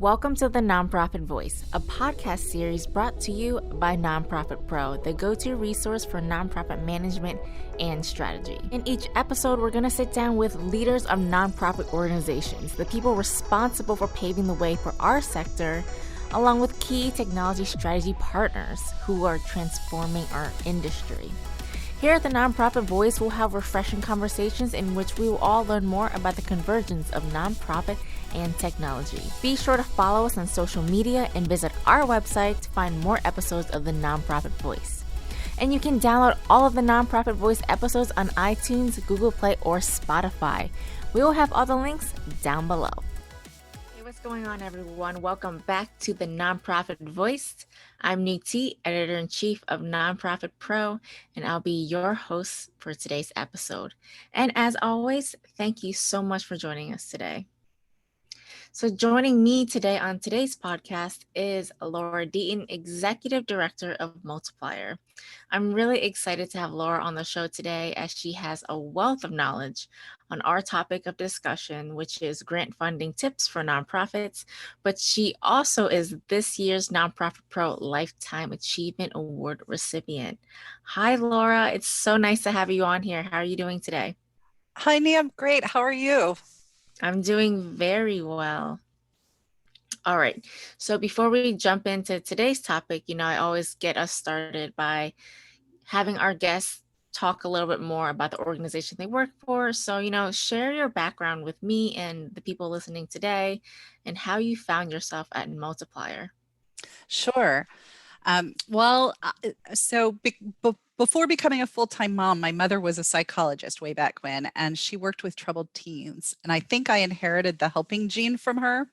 Welcome to the NonProfit Voice, a podcast series brought to you by NonProfit Pro, the go-to resource for nonprofit management and strategy. In each episode, we're going to sit down with leaders of nonprofit organizations, the people responsible for paving the way for our sector, along with key technology strategy partners who are transforming our industry. Here at the NonProfit Voice, we'll have refreshing conversations in which we will all learn more about the convergence of nonprofit and technology. Be sure to follow us on social media and visit our website to find more episodes of the NonProfit Voice. And you can download all of the NonProfit Voice episodes on iTunes, Google Play, or Spotify. We will have all the links down below. Hey, what's going on, everyone? Welcome back to the NonProfit Voice. I'm Nhu Te, Editor-in-Chief of NonProfit Pro, and I'll be your host for today's episode. And as always, thank you so much for joining us today. So joining me today on today's podcast is Laura Deaton, Executive Director of Multiplier. I'm really excited to have Laura on the show today as she has a wealth of knowledge on our topic of discussion, which is grant funding tips for nonprofits, but she also is this year's NonProfit Pro Lifetime Achievement Award recipient. Hi, Laura. It's so nice to have you on here. How are you doing today? Hi, Nia. I'm great. How are you? I'm doing very well. All right. So before we jump into today's topic, I always get us started by having our guests talk a little bit more about the organization they work for. So, share your background with me and the people listening today and how you found yourself at Multiplier. Sure. Before becoming a full-time mom, my mother was a psychologist way back when, and she worked with troubled teens. And I think I inherited the helping gene from her.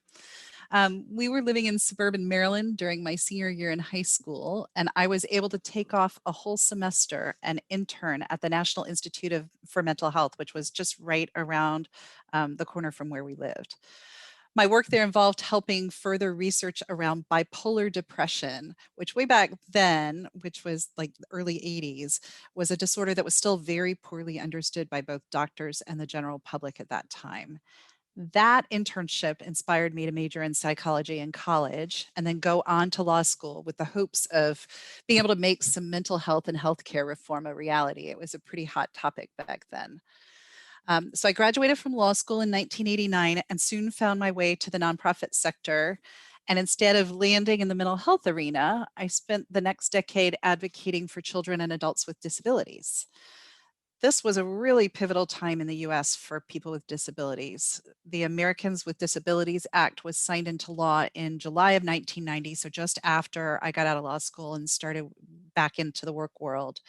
We were living in suburban Maryland during my senior year in high school, and I was able to take off a whole semester and intern at the National Institute for Mental Health, which was just right around the corner from where we lived. My work there involved helping further research around bipolar depression, which way back then, which was like the early 80s, was a disorder that was still very poorly understood by both doctors and the general public at that time. That internship inspired me to major in psychology in college and then go on to law school with the hopes of being able to make some mental health and healthcare reform a reality. It was a pretty hot topic back then. So I graduated from law school in 1989 and soon found my way to the nonprofit sector. And instead of landing in the mental health arena, I spent the next decade advocating for children and adults with disabilities. This was a really pivotal time in the US for people with disabilities. The Americans with Disabilities Act was signed into law in July of 1990, so just after I got out of law school and started back into the work world.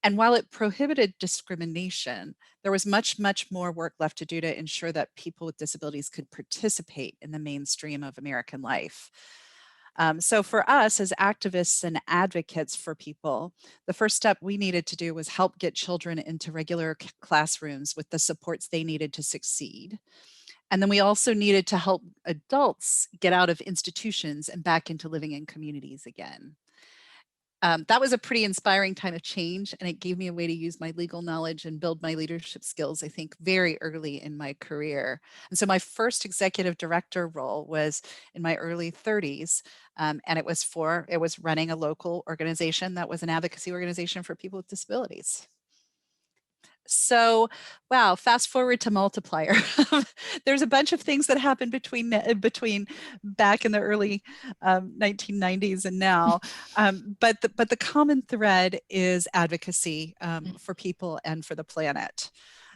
And while it prohibited discrimination, there was much, much more work left to do to ensure that people with disabilities could participate in the mainstream of American life. So for us as activists and advocates for people, the first step we needed to do was help get children into regular classrooms with the supports they needed to succeed. And then we also needed to help adults get out of institutions and back into living in communities again. That was a pretty inspiring time of change, and it gave me a way to use my legal knowledge and build my leadership skills, I think, very early in my career. And so my first executive director role was in my early 30s, and it was running a local organization that was an advocacy organization for people with disabilities. So, wow, fast forward to Multiplier. There's a bunch of things that happened between back in the early 1990s and now. But the common thread is advocacy for people and for the planet.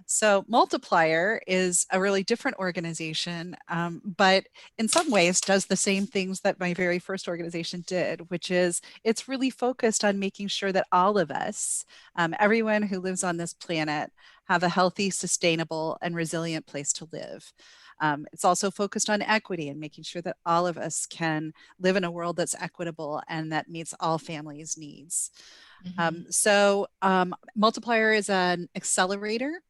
So Multiplier is a really different organization, but in some ways does the same things that my very first organization did, which is it's really focused on making sure that all of us, everyone who lives on this planet, have a healthy, sustainable, and resilient place to live. It's also focused on equity and making sure that all of us can live in a world that's equitable and that meets all families' needs. Multiplier is an accelerator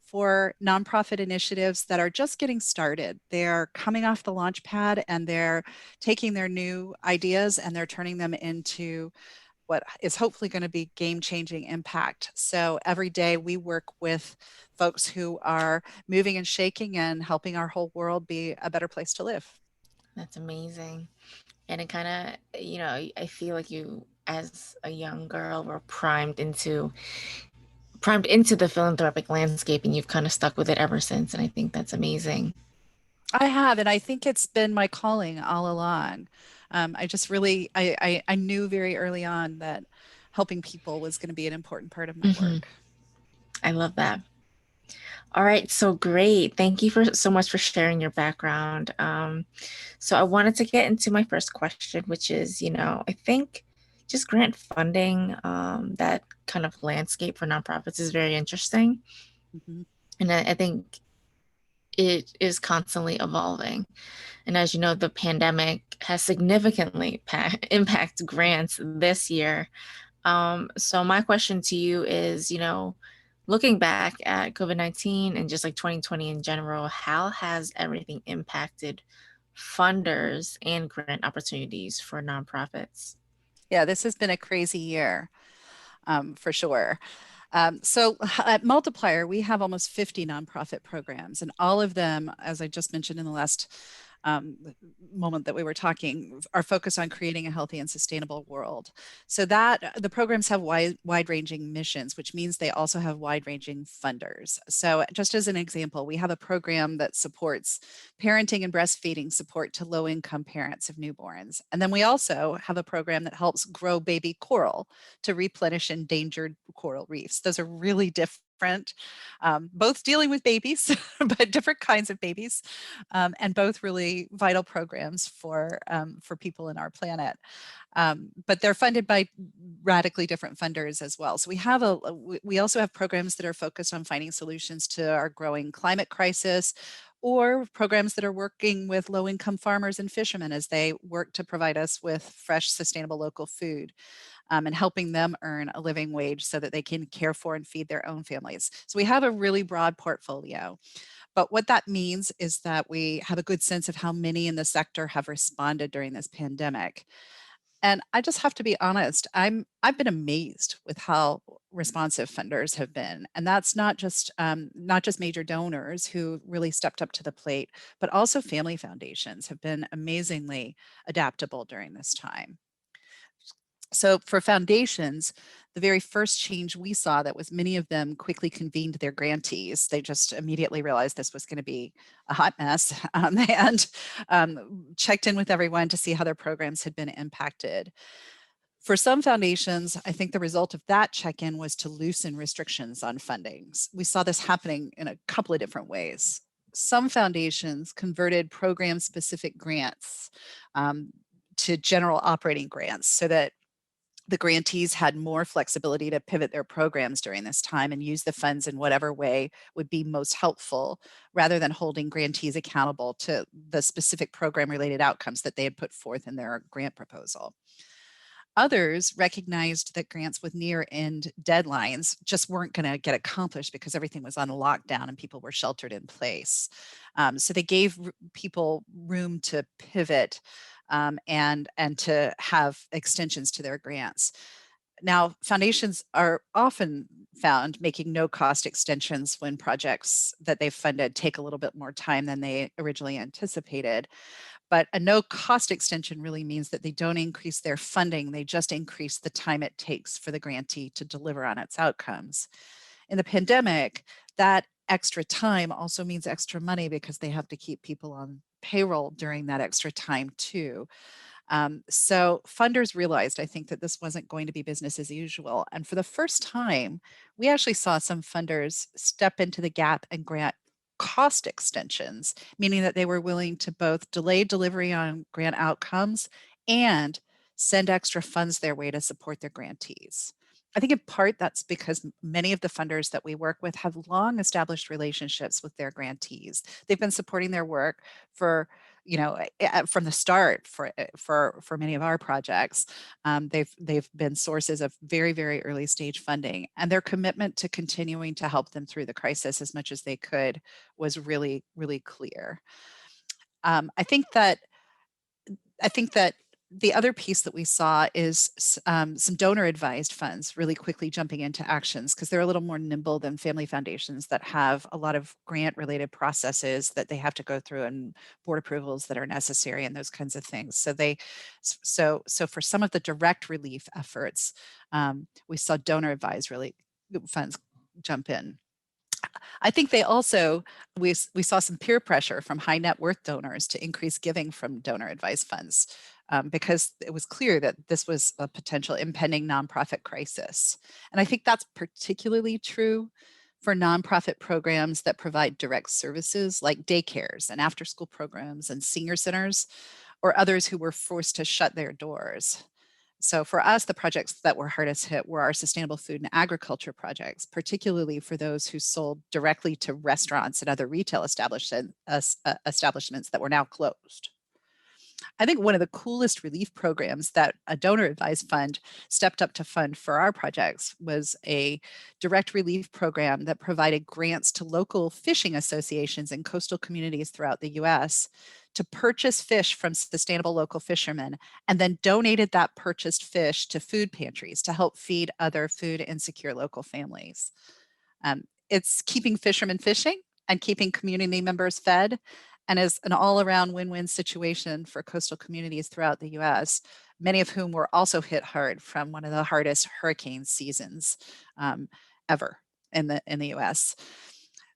for nonprofit initiatives that are just getting started. They're coming off the launch pad and they're taking their new ideas and they're turning them into what is hopefully going to be game-changing impact. So every day we work with folks who are moving and shaking and helping our whole world be a better place to live. That's amazing. And it kind of, I feel like you, as a young girl, were primed into the philanthropic landscape, and you've kind of stuck with it ever since. And I think that's amazing. I have, and I think it's been my calling all along. I just really, I knew very early on that helping people was going to be an important part of my Hmm. work. I love that. All right, so great. Thank you for so much for sharing your background. So I wanted to get into my first question, which is, I think just grant funding, that kind of landscape for nonprofits is very interesting. Mhm. And I think it is constantly evolving. And as you know, the pandemic has significantly impacted grants this year. So my question to you is, looking back at COVID-19 and just like 2020 in general, how has everything impacted funders and grant opportunities for nonprofits? Yeah, this has been a crazy year, for sure. So at Multiplier, we have almost 50 nonprofit programs, and all of them, as I just mentioned in the last um, moment that we were talking, are focused on creating a healthy and sustainable world. So that the programs have wide-ranging missions, which means they also have wide-ranging funders. So just as an example, we have a program that supports parenting and breastfeeding support to low-income parents of newborns. And then we also have a program that helps grow baby coral to replenish endangered coral reefs. Those are really different, both dealing with babies, but different kinds of babies, and both really vital programs for people in our planet. But they're funded by radically different funders as well. So we also have programs that are focused on finding solutions to our growing climate crisis, or programs that are working with low-income farmers and fishermen as they work to provide us with fresh, sustainable local food, and helping them earn a living wage so that they can care for and feed their own families. So we have a really broad portfolio. But what that means is that we have a good sense of how many in the sector have responded during this pandemic. And I just have to be honest, I've been amazed with how responsive funders have been. And that's not just major donors who really stepped up to the plate, but also family foundations have been amazingly adaptable during this time. So for foundations, the very first change we saw that was many of them quickly convened their grantees. They just immediately realized this was going to be a hot mess, and checked in with everyone to see how their programs had been impacted. For some foundations, I think the result of that check-in was to loosen restrictions on fundings. We saw this happening in a couple of different ways. Some foundations converted program-specific grants to general operating grants so that the grantees had more flexibility to pivot their programs during this time and use the funds in whatever way would be most helpful, rather than holding grantees accountable to the specific program related outcomes that they had put forth in their grant proposal. Others recognized that grants with near end deadlines just weren't going to get accomplished because everything was on lockdown and people were sheltered in place. So they gave people room to pivot, and to have extensions to their grants. Now, foundations are often found making no cost extensions when projects that they've funded take a little bit more time than they originally anticipated. But a no cost extension really means that they don't increase their funding, they just increase the time it takes for the grantee to deliver on its outcomes. In the pandemic, that extra time also means extra money because they have to keep people on payroll during that extra time too. So funders realized, I think, that this wasn't going to be business as usual. And for the first time, we actually saw some funders step into the gap and grant cost extensions, meaning that they were willing to both delay delivery on grant outcomes and send extra funds their way to support their grantees. I think in part that's because many of the funders that we work with have long established relationships with their grantees. They've been supporting their work for, from the start for many of our projects. They've been sources of very, very early stage funding, and their commitment to continuing to help them through the crisis as much as they could was really, really clear. Um, I think that I think that The other piece that we saw is some donor advised funds really quickly jumping into actions because they're a little more nimble than family foundations that have a lot of grant related processes that they have to go through and board approvals that are necessary and those kinds of things. So for some of the direct relief efforts, we saw donor advised really funds jump in. I think they also, we saw some peer pressure from high net worth donors to increase giving from donor advised funds because it was clear that this was a potential impending nonprofit crisis. And I think that's particularly true for nonprofit programs that provide direct services like daycares and after school programs and senior centers, or others who were forced to shut their doors. So for us, the projects that were hardest hit were our sustainable food and agriculture projects, particularly for those who sold directly to restaurants and other retail establishments that were now closed. I think one of the coolest relief programs that a donor advised fund stepped up to fund for our projects was a direct relief program that provided grants to local fishing associations and coastal communities throughout the US to purchase fish from sustainable local fishermen and then donated that purchased fish to food pantries to help feed other food insecure local families. It's keeping fishermen fishing and keeping community members fed, and is an all-around win-win situation for coastal communities throughout the US, many of whom were also hit hard from one of the hardest hurricane seasons ever in the US.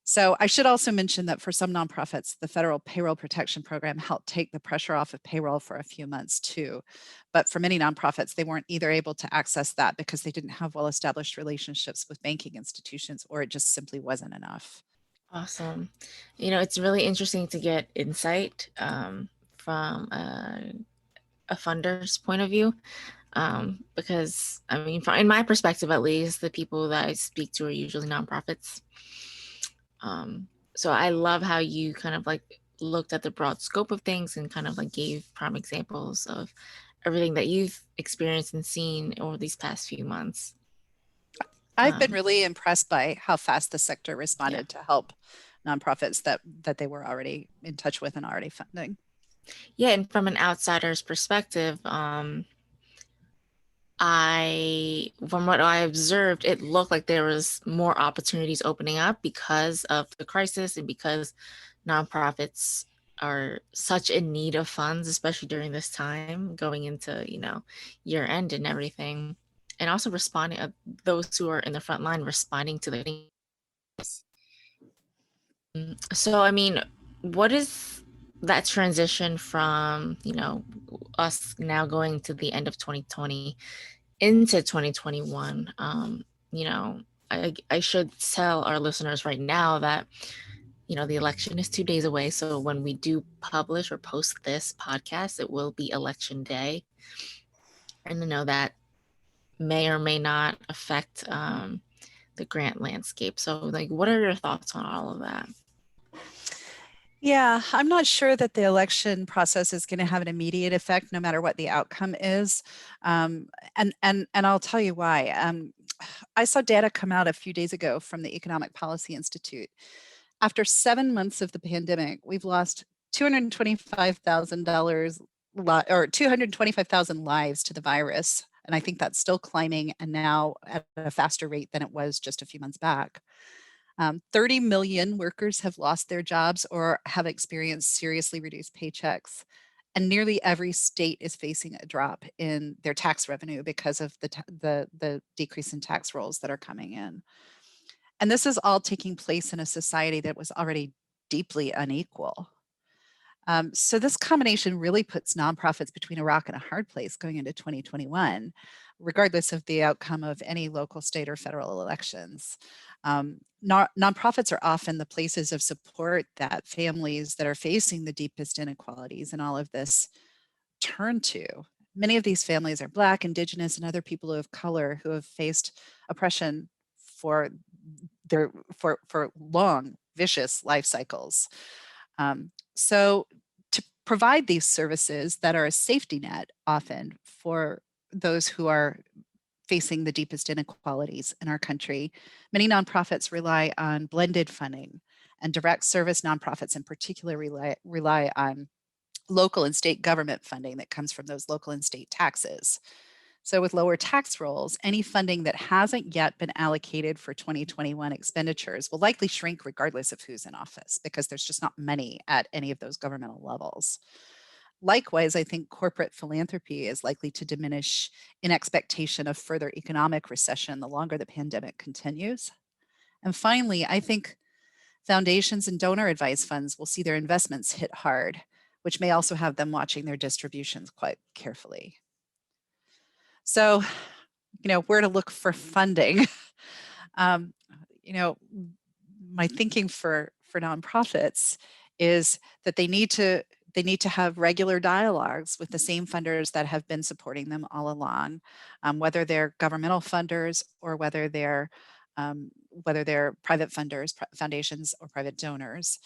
So I should also mention that for some nonprofits, the federal payroll protection program helped take the pressure off of payroll for a few months too. But for many nonprofits, they weren't either able to access that because they didn't have well-established relationships with banking institutions, or it just simply wasn't enough. Awesome. It's really interesting to get insight from a funder's point of view. Because I mean, in my perspective, at least, the people that I speak to are usually nonprofits. So I love how you kind of like looked at the broad scope of things and kind of like gave prime examples of everything that you've experienced and seen over these past few months. I've been really impressed by how fast the sector responded to help nonprofits that they were already in touch with and already funding. Yeah, and from an outsider's perspective, from what I observed, it looked like there was more opportunities opening up because of the crisis and because nonprofits are such in need of funds, especially during this time going into, year end and everything. And also responding, those who are in the front line responding to the things. So, I mean, what is that transition from, us now going to the end of 2020 into 2021? I should tell our listeners right now that, the election is 2 days away. So when we do publish or post this podcast, it will be election day. And I know that may or may not affect the grant landscape. So, like, what are your thoughts on all of that? Yeah, I'm not sure that the election process is going to have an immediate effect, no matter what the outcome is, and I'll tell you why. I saw data come out a few days ago from the Economic Policy Institute. After 7 months of the pandemic, we've lost $225,000 or 225,000 lives to the virus, and I think that's still climbing, and now at a faster rate than it was just a few months back. 30 million workers have lost their jobs or have experienced seriously reduced paychecks. And nearly every state is facing a drop in their tax revenue because of the decrease in tax rolls that are coming in. And this is all taking place in a society that was already deeply unequal. So this combination really puts nonprofits between a rock and a hard place going into 2021, regardless of the outcome of any local, state, or federal elections. Nonprofits are often the places of support that families that are facing the deepest inequalities in all of this turn to. Many of these families are Black, Indigenous, and other people of color who have faced oppression for long, vicious life cycles. So to provide these services that are a safety net often for those who are facing the deepest inequalities in our country, many nonprofits rely on blended funding, and direct service nonprofits in particular rely on local and state government funding that comes from those local and state taxes. So with lower tax rolls, any funding that hasn't yet been allocated for 2021 expenditures will likely shrink regardless of who's in office, because there's just not many at any of those governmental levels. Likewise, I think corporate philanthropy is likely to diminish in expectation of further economic recession the longer the pandemic continues. And finally, I think foundations and donor advised funds will see their investments hit hard, which may also have them watching their distributions quite carefully. So, where to look for funding. um, my thinking for nonprofits is that they need to have regular dialogues with the same funders that have been supporting them all along, whether they're governmental funders or whether they're private funders, foundations, or private donors.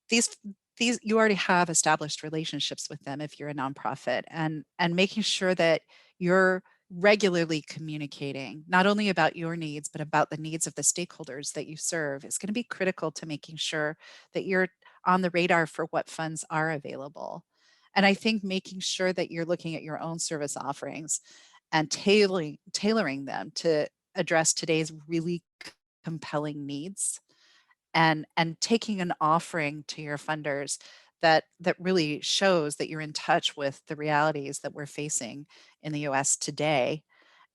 These you already have established relationships with them if you're a nonprofit, and making sure that you're regularly communicating not only about your needs but about the needs of the stakeholders that you serve is going to be critical to making sure that you're on the radar for what funds are available. And I think making sure that you're looking at your own service offerings and tailoring them to address today's really compelling needs, and taking an offering to your funders that really shows that you're in touch with the realities that we're facing in the US today,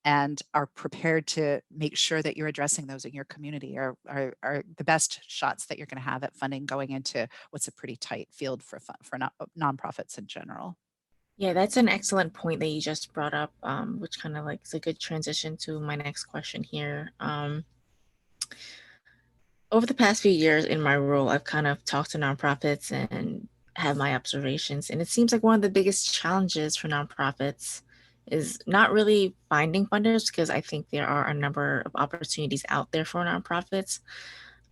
and are prepared to make sure that you're addressing those in your community are the best shots that you're going to have at funding going into what's a pretty tight field for nonprofits in general. Yeah, that's an excellent point that you just brought up, which kind of like is a good transition to my next question here. Over the past few years in my role, I've kind of talked to nonprofits and have my observations. And it seems like one of the biggest challenges for nonprofits is not really finding funders, because I think there are a number of opportunities out there for nonprofits.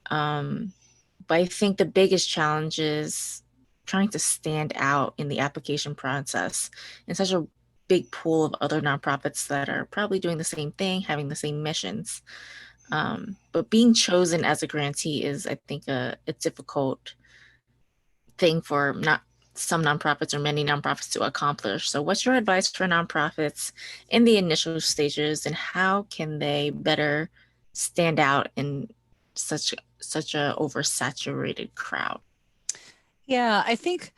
But I think the biggest challenge is trying to stand out in the application process in such a big pool of other nonprofits that are probably doing the same thing, having the same missions. But being chosen as a grantee is, I think, a difficult thing for not some nonprofits or many nonprofits to accomplish. So what's your advice for nonprofits in the initial stages, and how can they better stand out in such a oversaturated crowd? Yeah, I think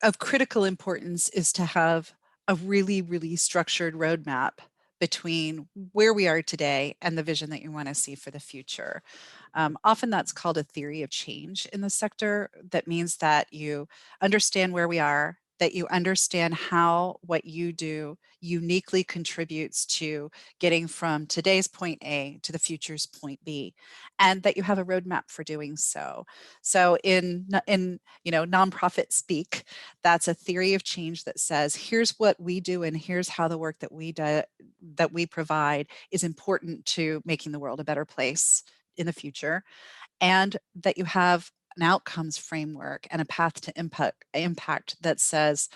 of critical importance is to have a really, really structured roadmap between where we are today and the vision that you want to see for the future. Often that's called a theory of change in the sector. That means that you understand where we are, that you understand how what you do uniquely contributes to getting from today's point A to the future's point B, and that you have a roadmap for doing so. So in nonprofit speak, that's a theory of change that says here's what we do and here's how the work that we do, that we provide, is important to making the world a better place in the future, and that you have an outcomes framework and a path to impact that says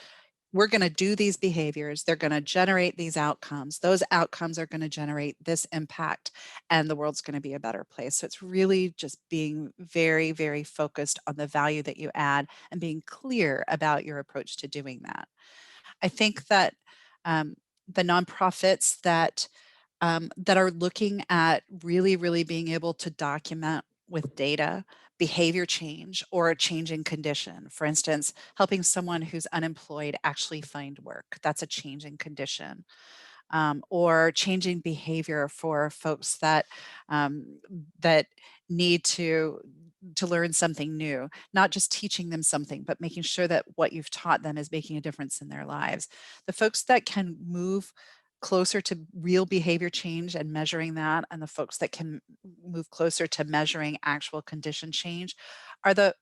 we're going to do these behaviors, they're going to generate these outcomes, those outcomes are going to generate this impact, and the world's going to be a better place. So it's really just being very, very focused on the value that you add and being clear about your approach to doing that. I think that the nonprofits that are looking at really, really being able to document with data behavior change or a changing condition. For instance, helping someone who's unemployed actually find work. That's a changing condition. Or changing behavior for folks that that need to learn something new, not just teaching them something, but making sure that what you've taught them is making a difference in their lives. The folks that can move closer to real behavior change and measuring that, and the folks that can move closer to measuring actual condition change, are the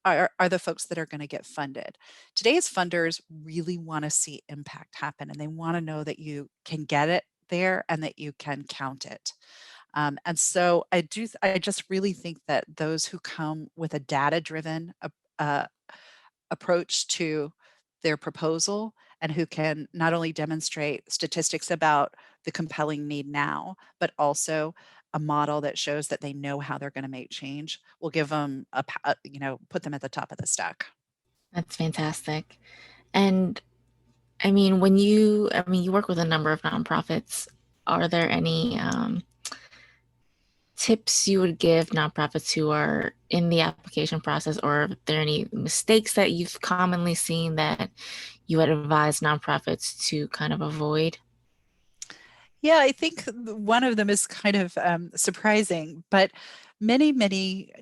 folks that are going to get funded. Today's funders really want to see impact happen, and they want to know that you can get it there and that you can count it. And so I just really think that those who come with a data-driven approach to their proposal, and who can not only demonstrate statistics about the compelling need now, but also a model that shows that they know how they're going to make change, will give them put them at the top of the stack. That's fantastic. And I mean, you work with a number of nonprofits. Are there any tips you would give nonprofits who are in the application process, or are there any mistakes that you've commonly seen that you would advise nonprofits to kind of avoid? Yeah, I think one of them is kind of surprising, but many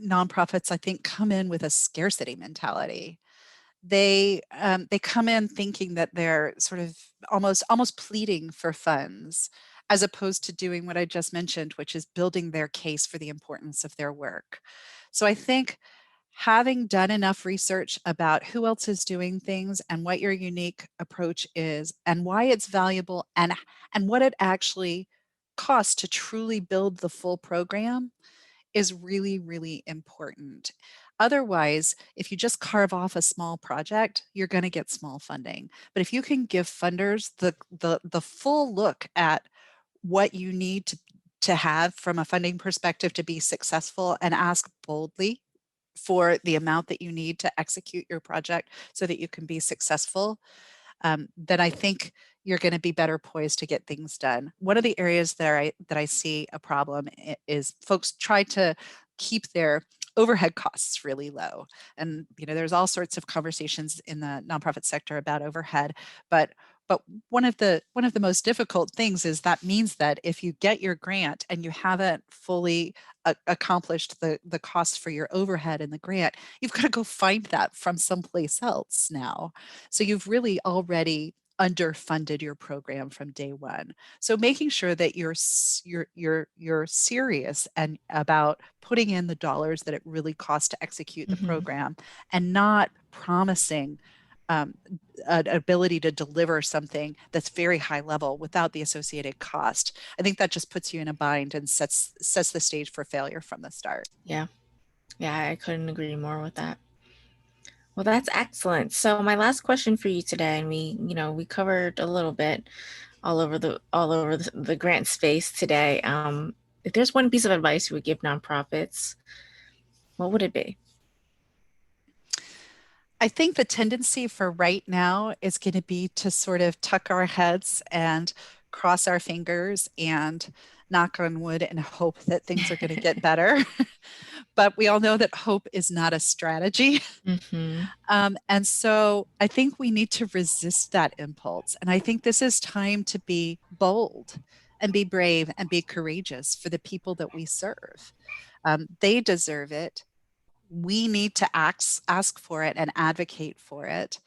nonprofits, I think, come in with a scarcity mentality. They come in thinking that they're sort of almost pleading for funds, as opposed to doing what I just mentioned, which is building their case for the importance of their work. So I think having done enough research about who else is doing things and what your unique approach is and why it's valuable and what it actually costs to truly build the full program is really, really important. Otherwise, if you just carve off a small project, you're going to get small funding. But if you can give funders the full look at what you need to have from a funding perspective to be successful and ask boldly for the amount that you need to execute your project so that you can be successful, then I think you're going to be better poised to get things done. One of the areas that I see a problem is folks try to keep their overhead costs really low. And there's all sorts of conversations in the nonprofit sector about overhead, but one of the most difficult things is that means that if you get your grant and you haven't fully accomplished the costs for your overhead in the grant, you've got to go find that from someplace else now. So you've really already underfunded your program from day one. So making sure that you're serious and about putting in the dollars that it really costs to execute the Mhm. program, and not promising um, an ability to deliver something that's very high level without the associated cost. I think that just puts you in a bind and sets the stage for failure from the start. Yeah. Yeah, I couldn't agree more with that. Well, that's excellent. So my last question for you today, and we covered a little bit all over the grant space today. If there's one piece of advice you would give nonprofits, what would it be? I think the tendency for right now is going to be to sort of tuck our heads and cross our fingers and knock on wood and hope that things are going to get better. But we all know that hope is not a strategy. Mm-hmm. And so I think we need to resist that impulse. And I think this is time to be bold and be brave and be courageous for the people that we serve. They deserve it. We need to ask for it and advocate for it.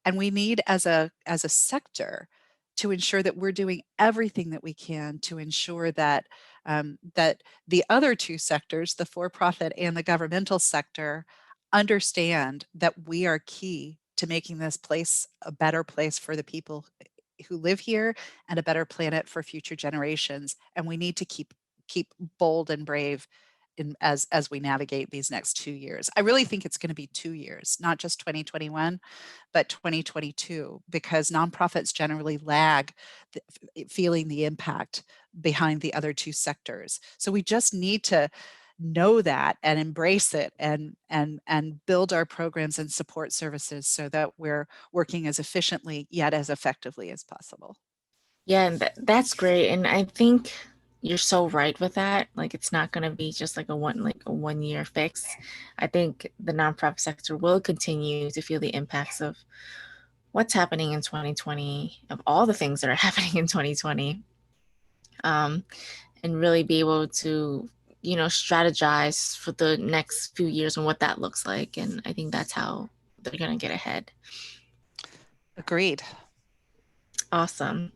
And we need, as a sector, to ensure that we're doing everything that we can to ensure that the other two sectors, the for-profit and the governmental sector, understand that we are key to making this place a better place for the people who live here and a better planet for future generations. And we need to keep bold and brave as we navigate these next 2 years. I really think it's going to be 2 years, not just 2021, but 2022, because nonprofits generally lag feeling the impact behind the other two sectors. So we just need to know that and embrace it and build our programs and support services so that we're working as efficiently yet as effectively as possible. Yeah, and that's great. And I think you're so right with that. Like it's not going to be just like a 1 year fix. I think the nonprofit sector will continue to feel the impacts of what's happening in 2020, of all the things that are happening in 2020, um, and really be able to, strategize for the next few years and what that looks like. And I think that's how they're going to get ahead. Agreed. Awesome.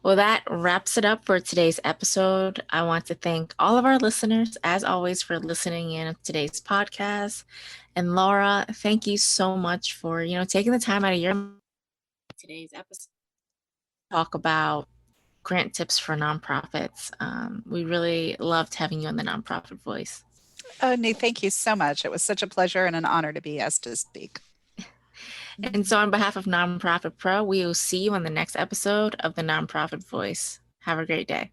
Well, that wraps it up for today's episode. I want to thank all of our listeners, as always, for listening in to today's podcast. And Laura, thank you so much for, taking the time out of your today's episode to talk about grant tips for nonprofits. We really loved having you on the Nonprofit Voice. Oh, Nate, thank you so much. It was such a pleasure and an honor to be asked to speak. And so, on behalf of Nonprofit Pro, we will see you on the next episode of the Nonprofit Voice. Have a great day.